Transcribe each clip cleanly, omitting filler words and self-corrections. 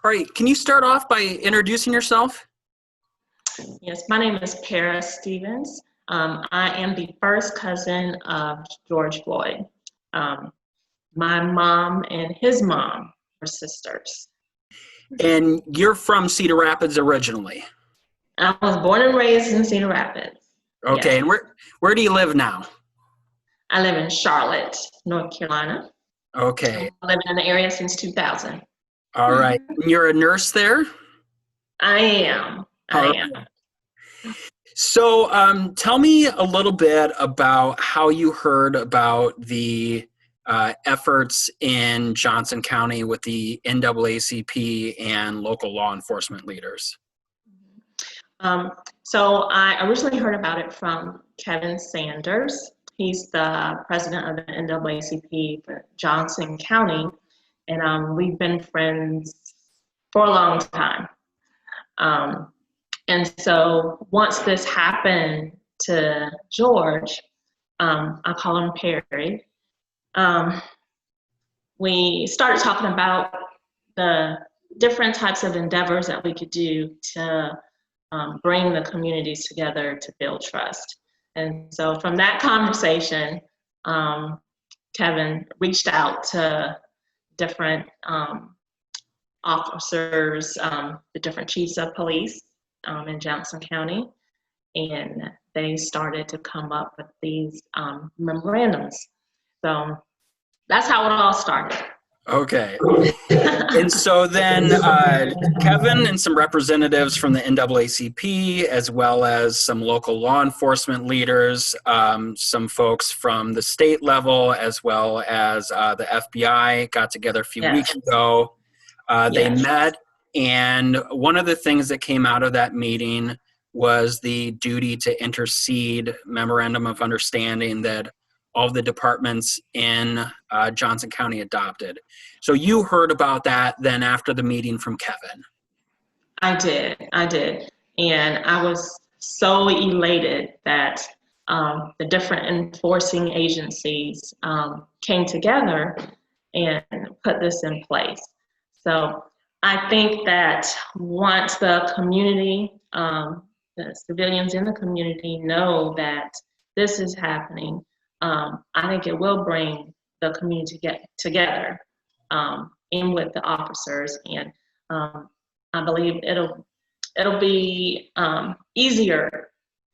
All right, can you start off by introducing yourself? Yes, my name is Para Stevens. I am the first cousin of George Floyd. My mom and his mom were sisters. And you're from Cedar Rapids originally. I was born and raised in Cedar Rapids. Okay, Yes. and where do you live now? I live in Charlotte, North Carolina. Okay, I've lived in the area since 2000. all right. And you're a nurse there? I am. All right. So tell me a little bit about how you heard about the efforts in Johnson County with the NAACP and local law enforcement leaders. So I originally heard about it from Kevin Sanders. He's the president of the NAACP for Johnson County, and we've been friends for a long time. And so once this happened to George, I call him Perry, we started talking about the different types of endeavors that we could do to bring the communities together to build trust. And so from that conversation, Kevin reached out to different officers, the different chiefs of police in Johnson County, and they started to come up with these memorandums. So that's how it all started. Okay. And so then Kevin and some representatives from the NAACP, as well as some local law enforcement leaders, some folks from the state level, as well as the FBI got together a few weeks ago. They met, and one of the things that came out of that meeting was the duty to intercede memorandum of understanding that all of the departments in Johnson County adopted. So you heard about that then after the meeting from Kevin. I did. And I was so elated that the different enforcing agencies came together and put this in place. So I think that once the community, the civilians in the community know that this is happening, I think it will bring the community together in with the officers, and I believe it'll be easier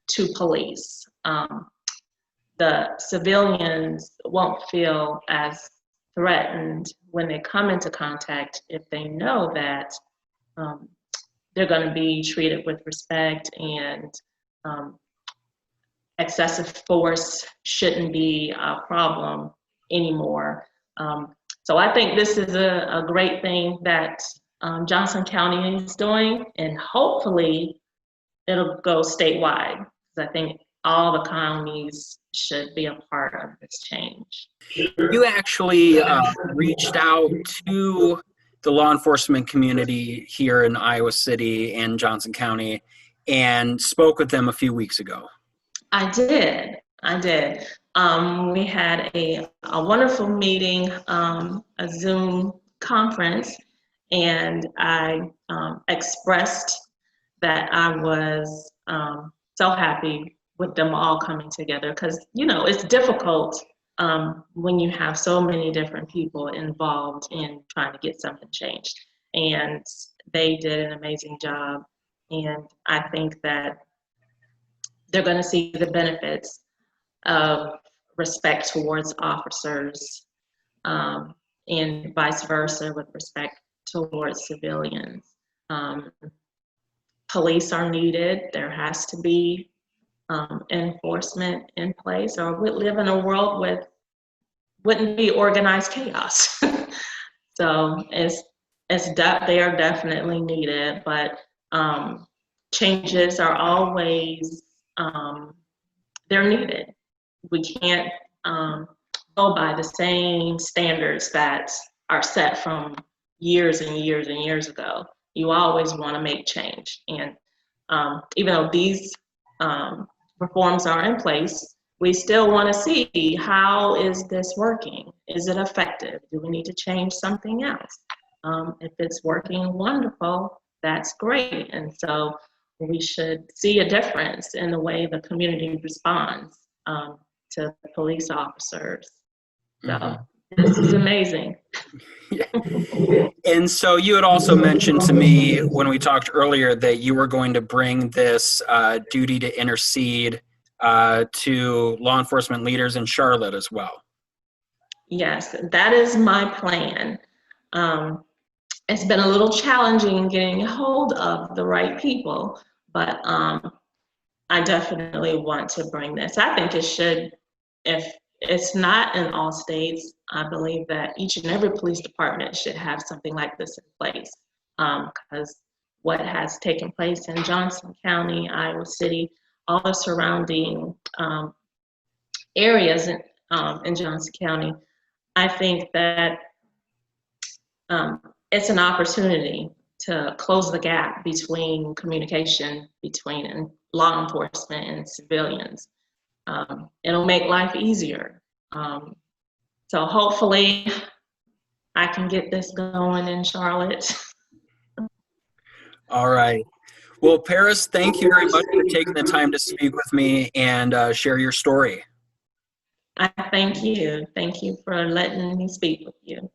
to police. The civilians won't feel as threatened when they come into contact if they know that they're going to be treated with respect, and excessive force shouldn't be a problem anymore. So I think this is a great thing that Johnson County is doing, and hopefully it'll go statewide, because I think all the counties should be a part of this change. You actually reached out to the law enforcement community here in Iowa City and Johnson County and spoke with them a few weeks ago. I did. We had a wonderful meeting, a Zoom conference, and I expressed that I was so happy with them all coming together, because it's difficult when you have so many different people involved in trying to get something changed. And they did an amazing job, and I think that they're going to see the benefits of respect towards officers, and vice versa with respect towards civilians. Police are needed. There has to be enforcement in place, or we'd live in a world wouldn't be organized chaos. So they are definitely needed, but changes are always they're needed. We can't go by the same standards that are set from years and years and years ago. You always want to make change, and even though these reforms are in place, we still want to see, how is this working? Is it effective? Do we need to change something else? If it's working, wonderful, that's great. And so we should see a difference in the way the community responds to police officers. So this is amazing. And so you had also mentioned to me when we talked earlier that you were going to bring this duty to intercede to law enforcement leaders in Charlotte as well. Yes, that is my plan. It's been a little challenging getting hold of the right people, but I definitely want to bring this. I think it should, if it's not in all states, I believe that each and every police department should have something like this in place. Because what has taken place in Johnson County, Iowa City, all the surrounding areas in Johnson County, I think that it's an opportunity to close the gap between communication between law enforcement and civilians. It'll make life easier. So hopefully I can get this going in Charlotte. All right. Well, Paris, thank you very much for taking the time to speak with me and share your story. I thank you. Thank you for letting me speak with you.